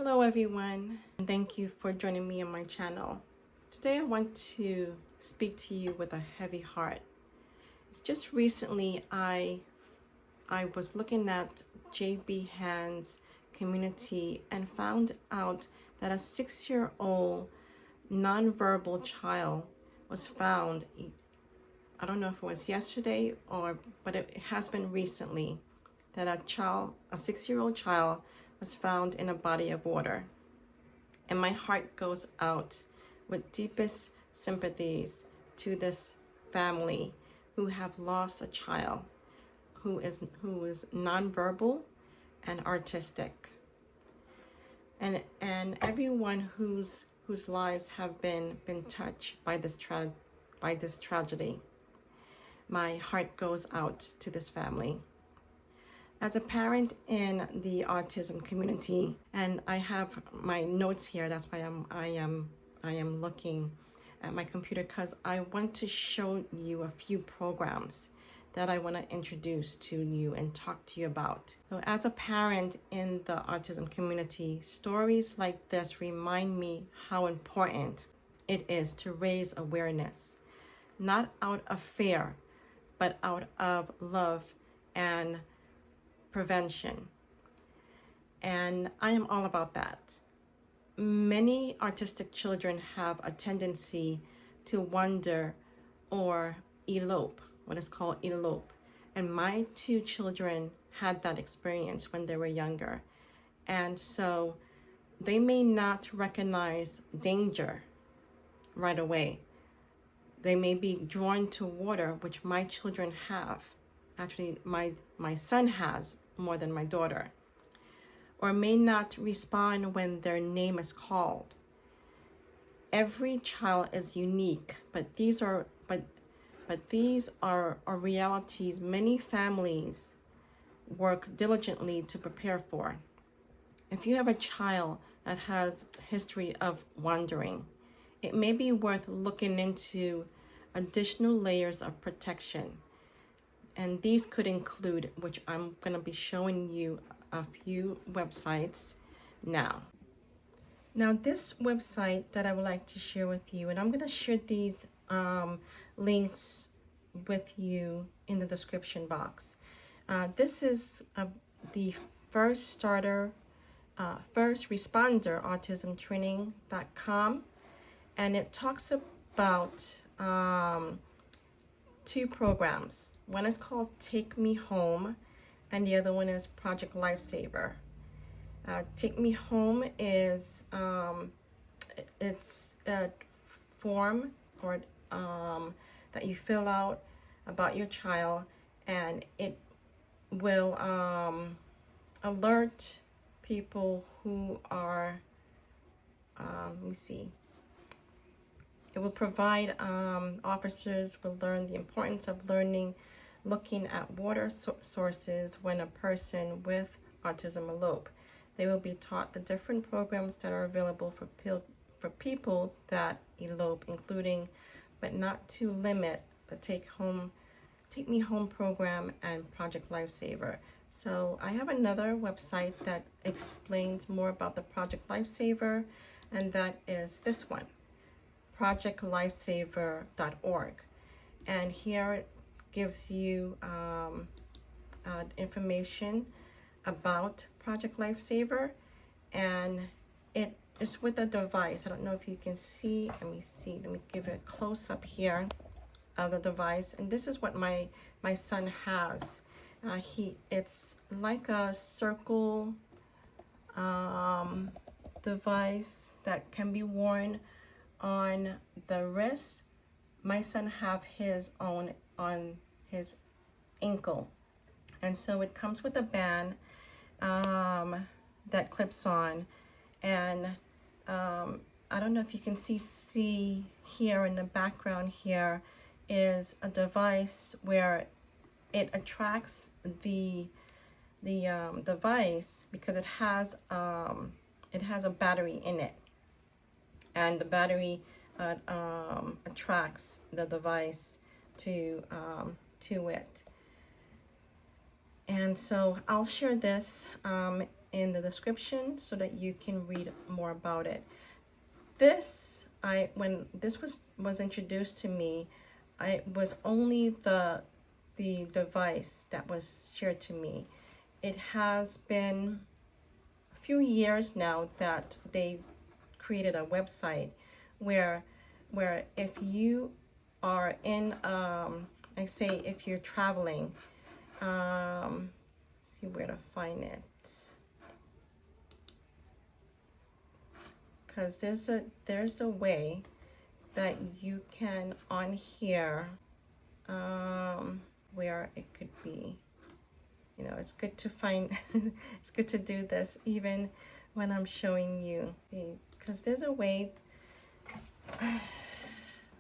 Hello everyone, and thank you for joining me on my channel. Today I want to speak to you with a heavy heart. It's just recently I was looking at JBsbutterflyKisses community and found out that a 6-year-old nonverbal child was found. I don't know if it was yesterday but it has been recently that a 6-year-old child was found in a body of water. And my heart goes out with deepest sympathies to this family who have lost a child who is nonverbal and artistic. And everyone whose lives have been touched by this tragedy. My heart goes out to this family. As a parent in the autism community, and I have my notes here, that's why I am looking at my computer, because I want to show you a few programs that I want to introduce to you and talk to you about. So as a parent in the autism community, stories like this remind me how important it is to raise awareness, not out of fear, but out of love and prevention. And I am all about that. Many autistic children have a tendency to wander or elope, what is called elope. And my 2 children had that experience when they were younger. And so they may not recognize danger right away. They may be drawn to water, which my children have. Actually, my son has more than my daughter, or may not respond when their name is called. Every child is unique, but these are realities many families work diligently to prepare for. If you have a child that has history of wandering, it may be worth looking into additional layers of protection. And these could include, which I'm going to be showing you a few websites now. Now, this website that I would like to share with you, and I'm going to share these links with you in the description box. This is the first responder autism training.com, and it talks about 2 programs. One is called Take Me Home, and the other one is Project Lifesaver. Take Me Home is it's a form or that you fill out about your child, and it will alert people who are let me see. It will provide officers will learn the importance of looking at water sources when a person with autism elope. They will be taught the different programs that are available for people that elope, including but not to limit the Take Me Home program and Project Lifesaver. So I have another website that explains more about the Project Lifesaver, and that is this one, projectlifesaver.org. And here it gives you information about Project Lifesaver, and it is with a device. I don't know if you can see. Let me give it a close-up here of the device. And this is what my son has. It's like a circle device that can be worn on the wrist. My son have his own on his ankle, and so it comes with a band that clips on. And I don't know if you can see here in the background here is a device where it attracts the device because it has a battery in it, and the battery attracts the device to it. And so I'll share this in the description so that you can read more about it. This, when this was introduced to me, I was only the device that was shared to me. It has been a few years now that they created a website where if you are in like say if you're traveling, see where to find it, because there's a way that you can on here where it could be, you know, it's good to find it's good to do this even when I'm showing you, because there's a way. Let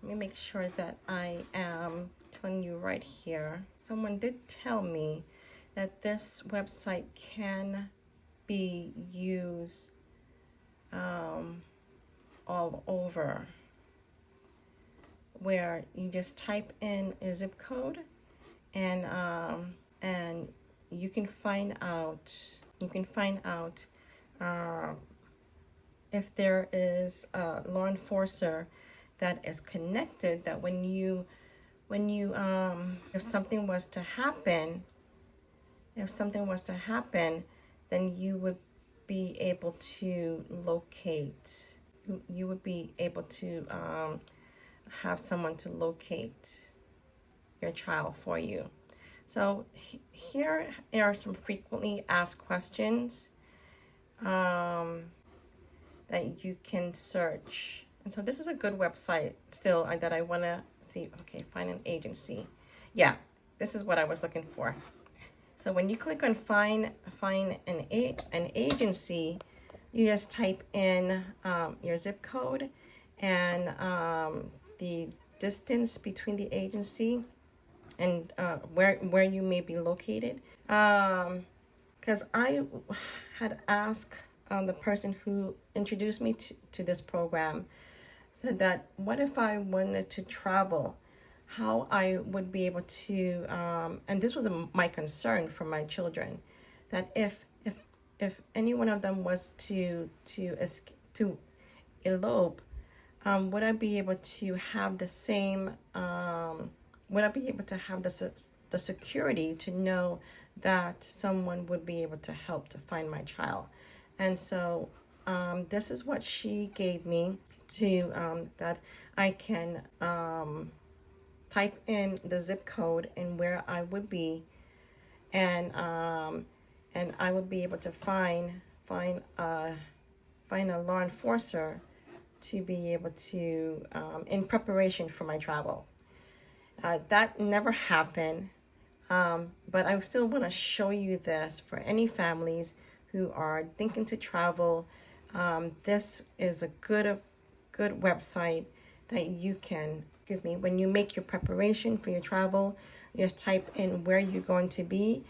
me make sure that I am telling you right here. Someone did tell me that this website can be used all over, where you just type in a zip code and you can find out if there is a law enforcer that is connected, that when you if something was to happen, then you would be able to locate, you would be able to have someone to locate your child for you. So here are some frequently asked questions that you can search. And so this is a good website still that I want to see. Okay, find an agency. Yeah, this is what I was looking for. So when you click on find an agency, you just type in your zip code and the distance between the agency and where you may be located. Because I had asked the person who introduced me to this program, said that what if I wanted to travel, how I would be able to, and this was my concern for my children, that if any one of them was to elope, would I be able to have the same, would I be able to have the security to know that someone would be able to help to find my child? And so this is what she gave me to, that I can type in the zip code and where I would be, and I would be able to find a law enforcer to be able to, in preparation for my travel. That never happened, but I still want to show you this for any families who are thinking to travel. This is a good website that you can, when you make your preparation for your travel, you just type in where you're going to be,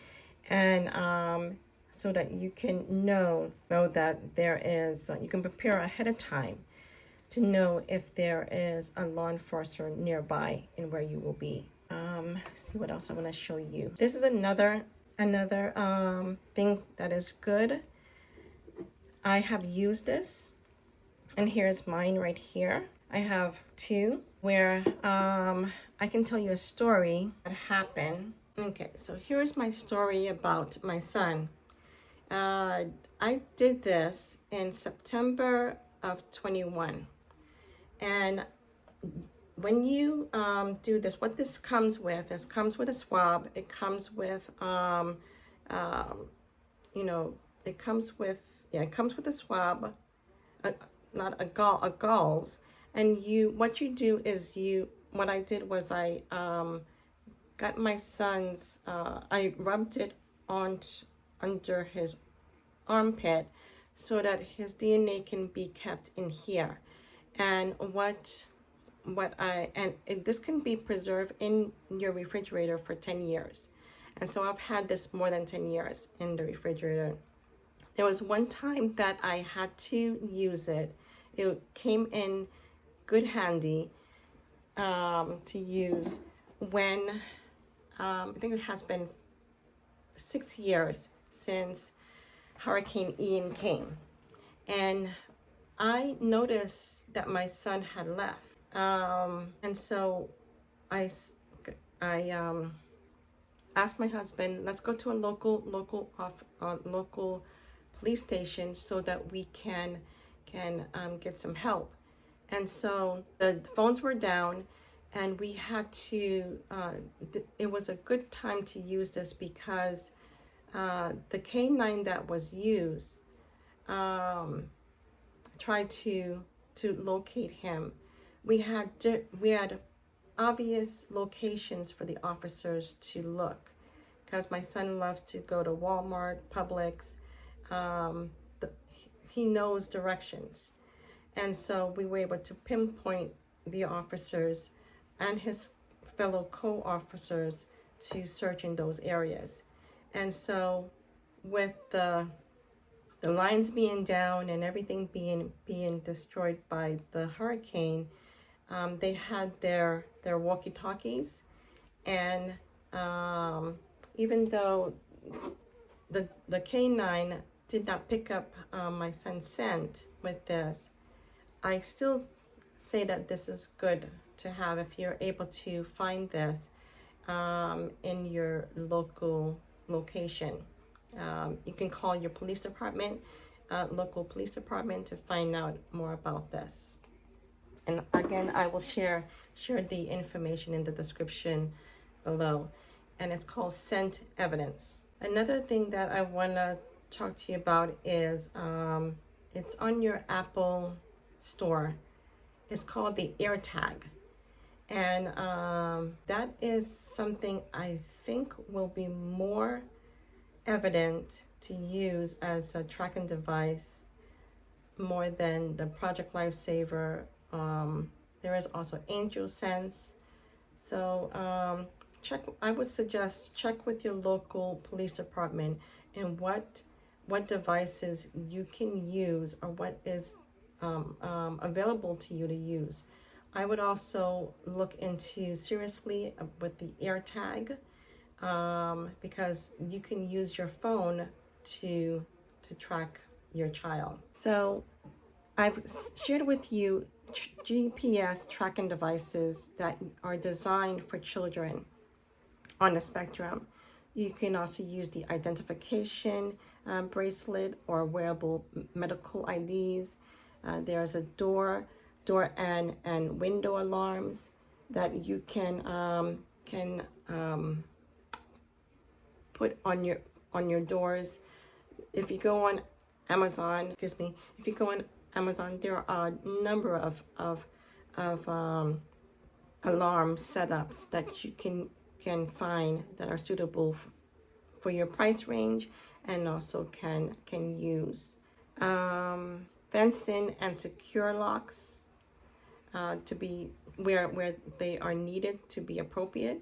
and so that you can know that there is, you can prepare ahead of time to know if there is a law enforcer nearby and where you will be. Let's see what else I want to show you. This is another thing that is good. I have used this, and here's mine right here. I have two where I can tell you a story that happened. Okay, so here's my story about my son. I did this in September of 21. And when you do this, what this comes with is a swab. It comes with, you know, it comes with a swab, not a gauze. And what you do is what I did was I got my son's, I rubbed it under his armpit so that his DNA can be kept in here. And this can be preserved in your refrigerator for 10 years. And so I've had this more than 10 years in the refrigerator. There was one time that I had to use it. It came in good handy to use when, I think it has been 6 years since Hurricane Ian came. And I noticed that my son had left. And so I asked my husband, let's go to a local police station so that we can get some help. And so the phones were down, and we had to, it was a good time to use this because the canine that was used tried to locate him. We had obvious locations for the officers to look, because my son loves to go to Walmart, Publix. He knows directions. And so we were able to pinpoint the officers and his fellow co-officers to search in those areas. And so with the lines being down and everything being destroyed by the hurricane, they had their walkie-talkies, and even though the canine did not pick up my son's scent with this, I still say that this is good to have if you're able to find this in your local location. You can call your police department, local police department, to find out more about this. And again, I will share the information in the description below. And it's called scent evidence. Another thing that I want to talk to you about is it's on your Apple store. It's called the AirTag. And that is something I think will be more evident to use as a tracking device more than the Project Lifesaver. There is also Angel Sense. So I would suggest check with your local police department and what devices you can use, or what is available to you to use. I would also look into seriously with the AirTag, because you can use your phone to track your child. So I've shared with you GPS tracking devices that are designed for children on the spectrum. You can also use the identification bracelet or wearable medical IDs. There's a door and window alarms that you can put on your doors. If you go on Amazon, there are a number of alarm setups that you can find that are suitable for your price range, and also can use. Fencing and secure locks to be where they are needed to be appropriate.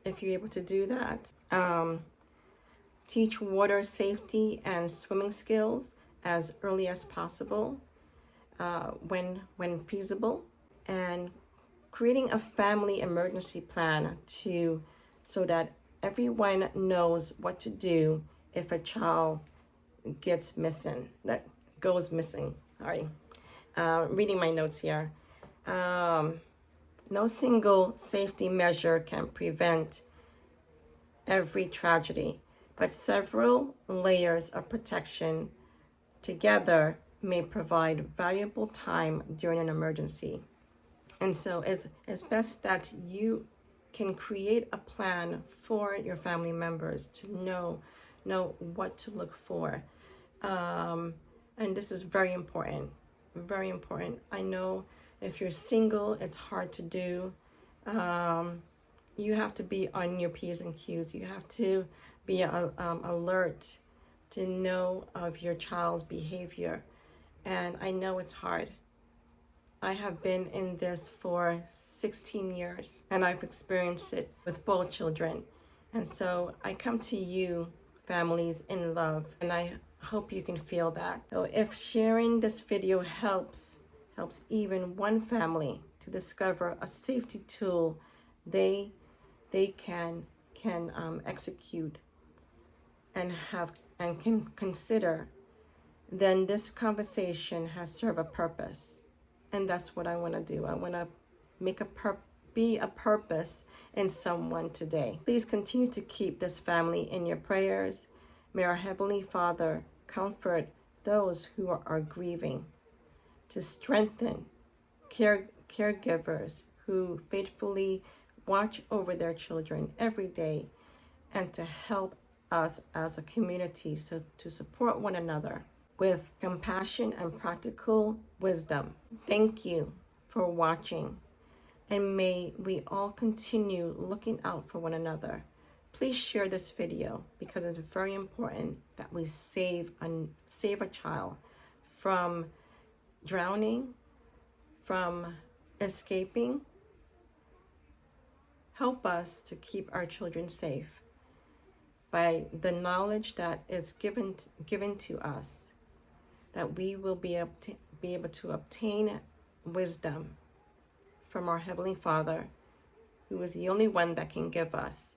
If you're able to do that. Teach water safety and swimming skills as early as possible, when feasible, and creating a family emergency plan so that everyone knows what to do if a child goes missing. Sorry, reading my notes here. No single safety measure can prevent every tragedy, but several layers of protection together may provide valuable time during an emergency. And so it's best that you can create a plan for your family members to know what to look for. And this is very important, very important. I know if you're single, it's hard to do. You have to be on your P's and Q's. You have to be alert to know of your child's behavior. And I know it's hard. I have been in this for 16 years, and I've experienced it with both children. And so I come to you, families, in love, and I hope you can feel that. So if sharing this video helps even one family to discover a safety tool they can execute, and can consider, then this conversation has served a purpose. And that's what I want to do. I want to make be a purpose in someone today. Please continue to keep this family in your prayers. May our Heavenly Father comfort those who are grieving, to strengthen caregivers who faithfully watch over their children every day, and to help us as a community to support one another with compassion and practical wisdom. Thank you for watching, and may we all continue looking out for one another. Please share this video because it's very important that we save a child from drowning, from escaping. Help us to keep our children safe by the knowledge that is given to us, that we will be able to obtain wisdom from our Heavenly Father, who is the only one that can give us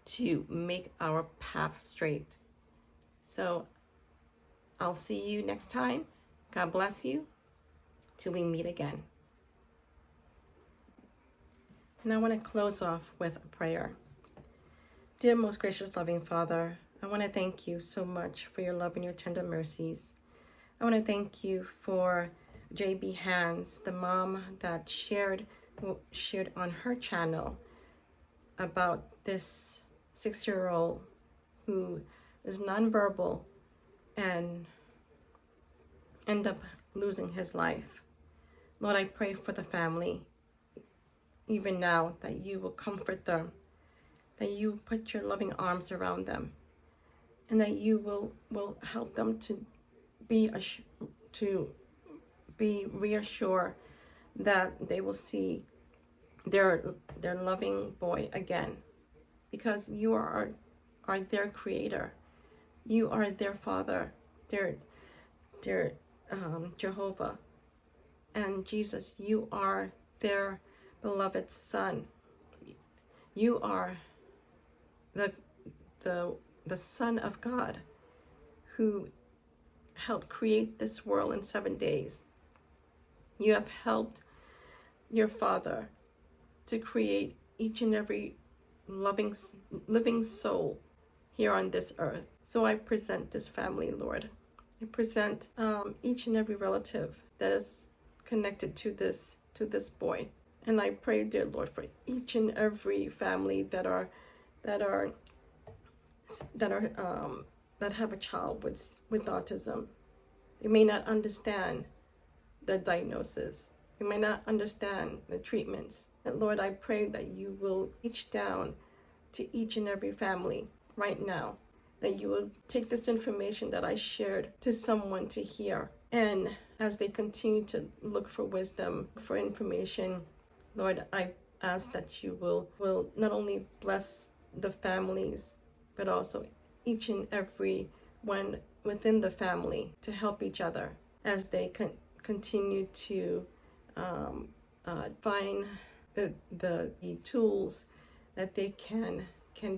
to make our path straight. So I'll see you next time. God bless you till we meet again. And I want to close off with a prayer. Dear most gracious loving Father, I want to thank you so much for your love and your tender mercies. I want to thank you for JB Hands, the mom that shared on her channel about this 6-year-old who is nonverbal and end up losing his life. Lord, I pray for the family, even now, that you will comfort them, that you put your loving arms around them, and that you will help them to be reassured that they will see their loving boy again, because you are their creator, you are their father, their Jehovah, and Jesus, you are their beloved son. You are the Son of God who helped create this world in 7 days. You have helped your Father to create each and every living soul here on this earth. So I present this family, Lord. I present each and every relative that is connected to this boy. And I pray, dear Lord, for each and every family that have a child with autism. They may not understand the diagnosis. They may not understand the treatments. And Lord, I pray that you will reach down to each and every family right now, that you will take this information that I shared to someone to hear. And as they continue to look for wisdom, for information, Lord, I ask that you will not only bless the families, but also each and every one within the family to help each other as they continue to find the tools that they can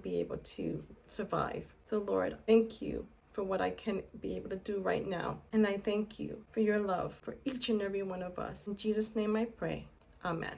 be able to survive. So Lord, thank you for what I can be able to do right now. And I thank you for your love for each and every one of us. In Jesus' name I pray. Amen.